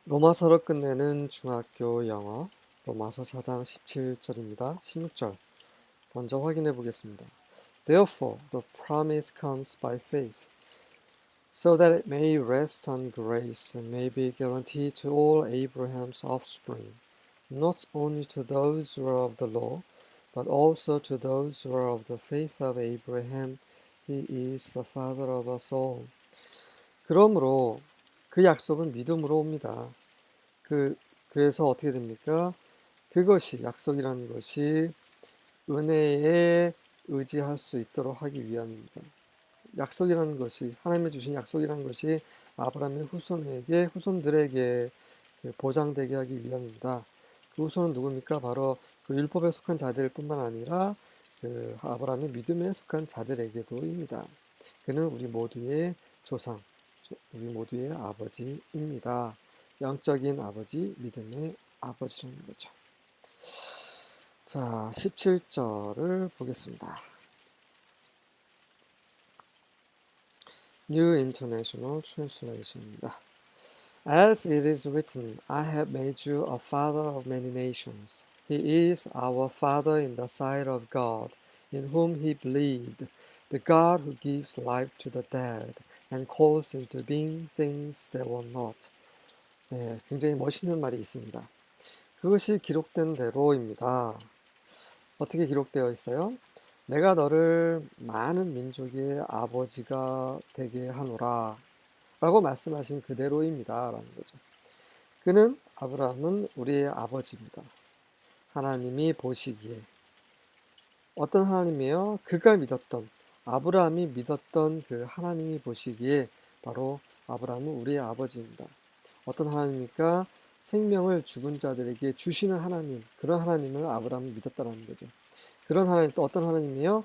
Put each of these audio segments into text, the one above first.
로마서로 끝내는 중학교 영어 로마서 4장 17절입니다. 16절 먼저 확인해 보겠습니다. Therefore, the promise comes by faith, so that it may rest on grace and may be guaranteed to all Abraham's offspring, not only to those who are of the law, but also to those who are of the faith of Abraham. He is the father of us all. 그러므로 그 약속은 믿음으로 옵니다. 그래서 어떻게 됩니까? 그것이, 약속이라는 것이 은혜에 의지할 수 있도록 하기 위함입니다. 약속이라는 것이, 하나님이 주신 약속이라는 것이 아브라함의 후손들에게 보장되게 하기 위함입니다. 그 후손은 누굽니까? 바로 그 율법에 속한 자들 뿐만 아니라 그 아브라함의 믿음에 속한 자들에게도입니다. 그는 우리 모두의 조상, 우리 모두의 아버지입니다. 영적인 아버지, 믿음의 아버지라는 거죠. 자, 17절을 보겠습니다. New International Translation입니다. As it is written, I have made you a father of many nations. He is our father in the sight of God, in whom he believed, the God who gives life to the dead and calls into being things that were not. 네, 굉장히 멋있는 말이 있습니다. 그것이 기록된 대로입니다. 어떻게 기록되어 있어요? 내가 너를 많은 민족의 아버지가 되게 하노라 라고 말씀하신 그대로입니다 라는 거죠. 그는, 아브라함은 우리의 아버지입니다. 하나님이 보시기에 어떤 하나님이에요? 그가 믿었던, 아브라함이 믿었던 그 하나님이 보시기에 바로 아브라함은 우리의 아버지입니다. 어떤 하나님입니까? 생명을 죽은 자들에게 주시는 하나님, 그런 하나님을 아브라함은 믿었다는 거죠. 그런 하나님, 또 어떤 하나님이요?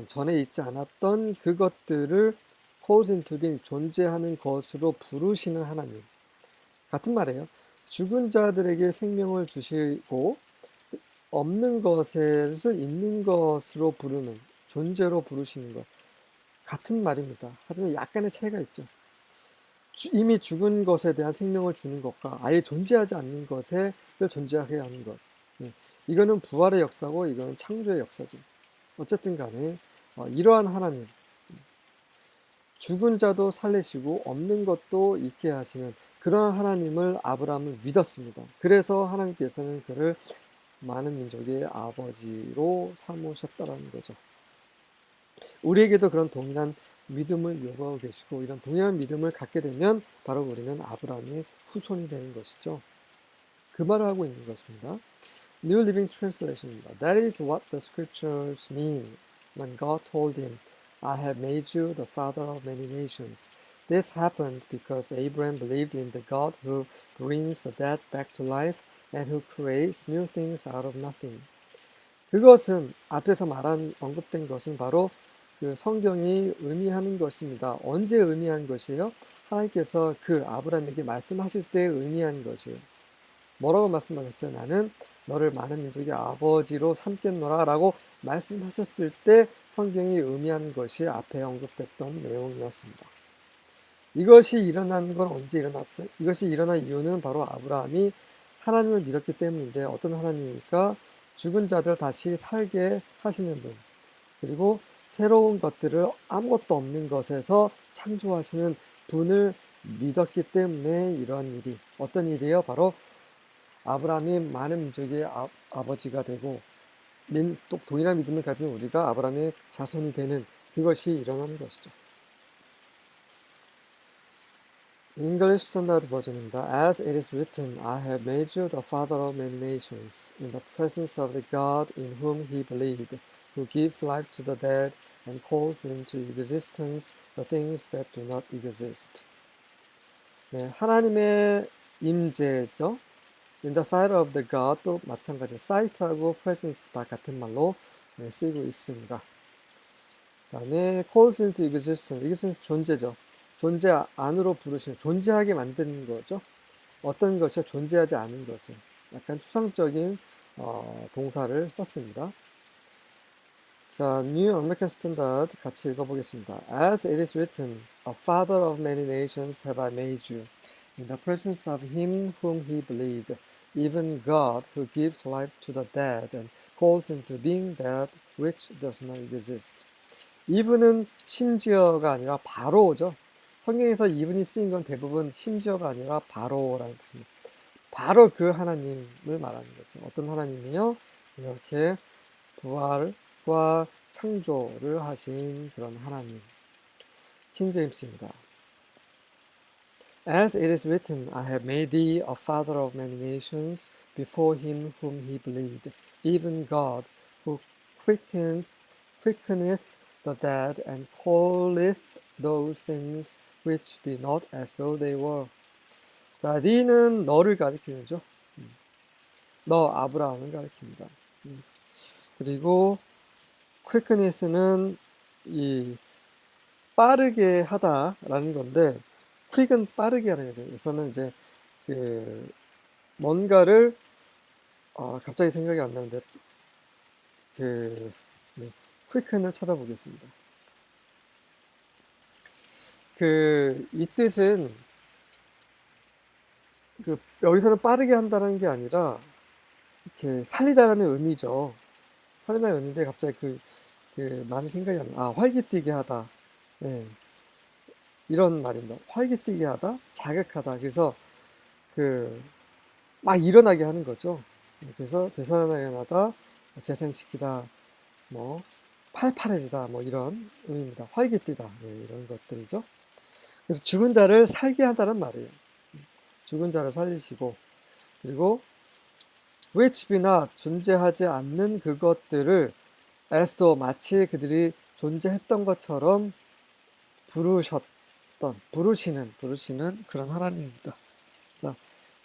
전에 있지 않았던 그것들을 calls into being, 존재하는 것으로 부르시는 하나님. 같은 말이에요. 죽은 자들에게 생명을 주시고 없는 것을 있는 것으로 부르는, 존재로 부르시는 것. 같은 말입니다. 하지만 약간의 차이가 있죠. 이미 죽은 것에 대한 생명을 주는 것과 아예 존재하지 않는 것을 존재하게 하는 것. 이거는 부활의 역사고 이거는 창조의 역사죠. 어쨌든 간에 이러한 하나님, 죽은 자도 살리시고 없는 것도 있게 하시는 그러한 하나님을 아브라함은 믿었습니다. 그래서 하나님께서는 그를 많은 민족의 아버지로 삼으셨다는 거죠. 우리에게도 그런 동일한 믿음을 요구하고 계시고 이런 동일한 믿음을 갖게 되면 바로 우리는 아브라함의 후손이 되는 것이죠. 그 말을 하고 있는 것입니다. New Living Translation입니다. That is what the scriptures mean when God told him, I have made you the father of many nations. This happened because Abraham believed in the God who brings the dead back to life and who creates new things out of nothing. 그것은 앞에서 언급된 것은 바로 그 성경이 의미하는 것입니다. 언제 의미한 것이에요? 하나님께서 그 아브라함에게 말씀하실 때 의미한 것이에요. 뭐라고 말씀하셨어요? 나는 너를 많은 민족의 아버지로 삼겠노라 라고 말씀하셨을 때 성경이 의미하는 것이 앞에 언급됐던 내용이었습니다. 이것이 일어난 건 언제 일어났어요? 이것이 일어난 이유는 바로 아브라함이 하나님을 믿었기 때문인데 어떤 하나님입니까? 죽은 자들 다시 살게 하시는 분, 그리고 새로운 것들을 아무것도 없는 것에서 창조하시는 분을 믿었기 때문에 이러한 일이, 어떤 일이에요? 바로 아브라함이 많은 민족의 아버지가 되고 또 동일한 믿음을 가진 우리가 아브라함의 자손이 되는 그것이 일어나는 것이죠. English Standard Version입니다. As it is written, I have made you the father of many nations, in the presence of the God in whom he believed, who gives life to the dead and calls into existence the things that do not exist. 네, 하나님의 임재죠. In the sight of the God 도 마찬가지로 sight하고 presence 다 같은 말로 쓰이고 있습니다. 그 다음에 calls into existence, existence 존재죠. 존재 안으로 부르시는, 존재하게 만드는 거죠. 어떤 것이 존재하지 않은 것을, 약간 추상적인 동사를 썼습니다. 자, New American Standard 같이 읽어보겠습니다. As it is written, a father of many nations have I made you. in the presence of him whom he believed, even God who gives life to the dead and calls into being that which does not exist. even은 심지어가 아니라 바로죠. 성경에서 even이 쓰인 건 대부분 심지어가 아니라 바로라는 뜻입니다. 바로 그 하나님을 말하는 거죠. 어떤 하나님이요? 이렇게 부활과 창조를 하신 그런 하나님. 킹제임스입니다. As it is written, I have made thee a father of many nations before him whom he believed, even God, who quickeneth the dead and calleth those things which be not as though they were. 자, the는 너를 가리키는죠. 너 아브라함을 가리킵니다. 그리고 quickeneth는 이 빠르게 하다라는 건데 quick은 빠르게 하는 거죠. 여기서는 이제 그 뭔가를 갑자기 생각이 안 나는데 그 quicken을 찾아보겠습니다. 이 뜻은 여기서는 빠르게 한다는 게 아니라 이렇게 살리다라는 의미죠. 살리다는 의미인데 갑자기 많이 생각이 안 나. 활기뛰게 하다. 네. 이런 말입니다. 활기뛰게 하다, 자극하다. 그래서 막 일어나게 하는 거죠. 그래서 되살아나게 재생시키다, 뭐 팔팔해지다, 뭐 이런 의미입니다. 활기뛰다, 네, 이런 것들이죠. 그래서 죽은 자를 살게 한다는 말이에요. 죽은 자를 살리시고, 그리고 which be not 존재하지 않는 그것들을 as though 마치 그들이 존재했던 것처럼 부르시는 그런 하나님입니다. 자,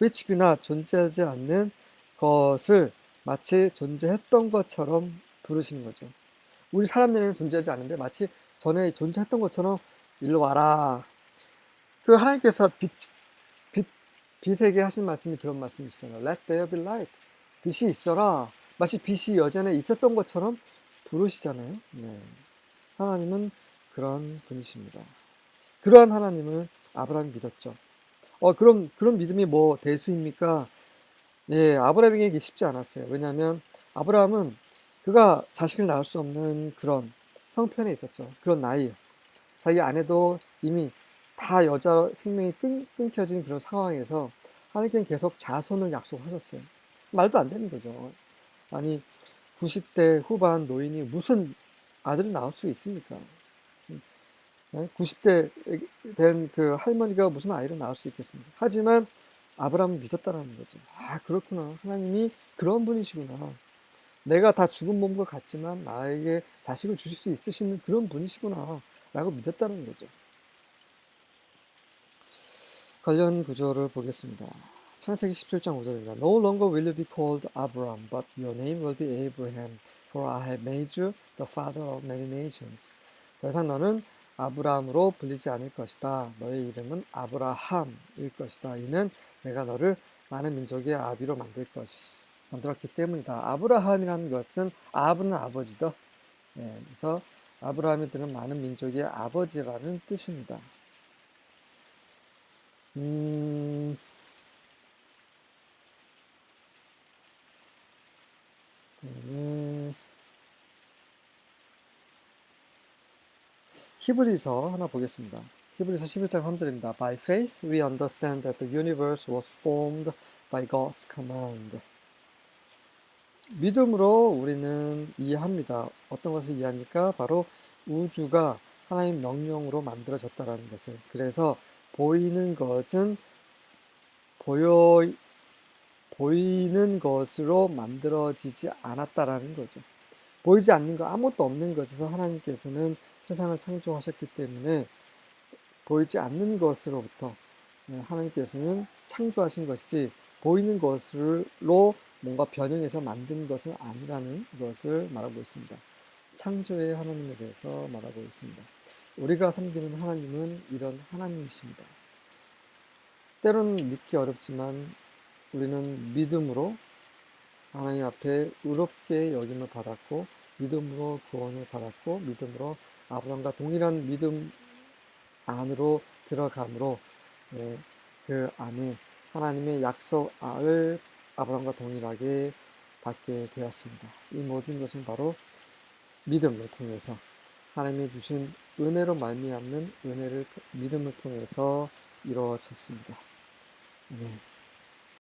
which be not 존재하지 않는 것을 마치 존재했던 것처럼 부르시는 거죠. 우리 사람들은 존재하지 않는데 마치 전에 존재했던 것처럼 일로 와라. 그 하나님께서 빛에게 하신 말씀이 그런 말씀이시잖아요. Let there be light. 빛이 있어라. 마치 빛이 여전에 있었던 것처럼 부르시잖아요. 네. 하나님은 그런 분이십니다. 그러한 하나님을 아브라함이 믿었죠. 그럼 그런 믿음이 뭐 대수입니까? 예, 아브라함에게 쉽지 않았어요. 왜냐하면 아브라함은 그가 자식을 낳을 수 없는 그런 형편에 있었죠. 그런 나이에. 자기 아내도 이미 다 여자 생명이 끊겨진 그런 상황에서 하나님께는 계속 자손을 약속하셨어요. 말도 안 되는 거죠. 아니, 90대 후반 노인이 무슨 아들을 낳을 수 있습니까? 90대 된 그 할머니가 무슨 아이를 낳을 수 있겠습니까? 하지만 아브라함은 믿었다는 거죠. 아, 그렇구나. 하나님이 그런 분이시구나. 내가 다 죽은 몸과 같지만 나에게 자식을 주실 수 있으시는 그런 분이시구나. 라고 믿었다는 거죠. 관련 구절을 보겠습니다. 창세기 17장 5절입니다. No longer will you be called Abram, but your name will be Abraham, for I have made you the father of many nations. 더 이상 너는 아브라함으로 불리지 않을 것이다. 너의 이름은 아브라함일 것이다. 이는 내가 너를 많은 민족의 아비로 만들었기 때문이다. 아브라함이라는 것은 아브는 아버지다. 네, 그래서 아브라함이 들은 많은 민족의 아버지라는 뜻입니다. 히브리서 하나 보겠습니다. 히브리서 11장 3절입니다. By faith we understand that the universe was formed by God's command. 믿음으로 우리는 이해합니다. 어떤 것을 이해합니까? 바로 우주가 하나님 명령으로 만들어졌다라는 것을. 그래서 보이는 것은 보이는 것으로 만들어지지 않았다라는 거죠. 보이지 않는 거, 아무것도 없는 것에서 하나님께서는 세상을 창조하셨기 때문에 보이지 않는 것으로부터 하나님께서는 창조하신 것이지 보이는 것으로 뭔가 변형해서 만든 것은 아니라는 것을 말하고 있습니다. 창조의 하나님에 대해서 말하고 있습니다. 우리가 섬기는 하나님은 이런 하나님이십니다. 때로는 믿기 어렵지만 우리는 믿음으로 하나님 앞에 의롭게 여김을 받았고 믿음으로 구원을 받았고 믿음으로 아브라함과 동일한 믿음 안으로 들어감으로 그 안에 하나님의 약속을 아브라함과 동일하게 받게 되었습니다. 이 모든 것은 바로 믿음을 통해서 하나님이 주신 은혜로 말미암는 믿음을 통해서 이루어졌습니다. 네.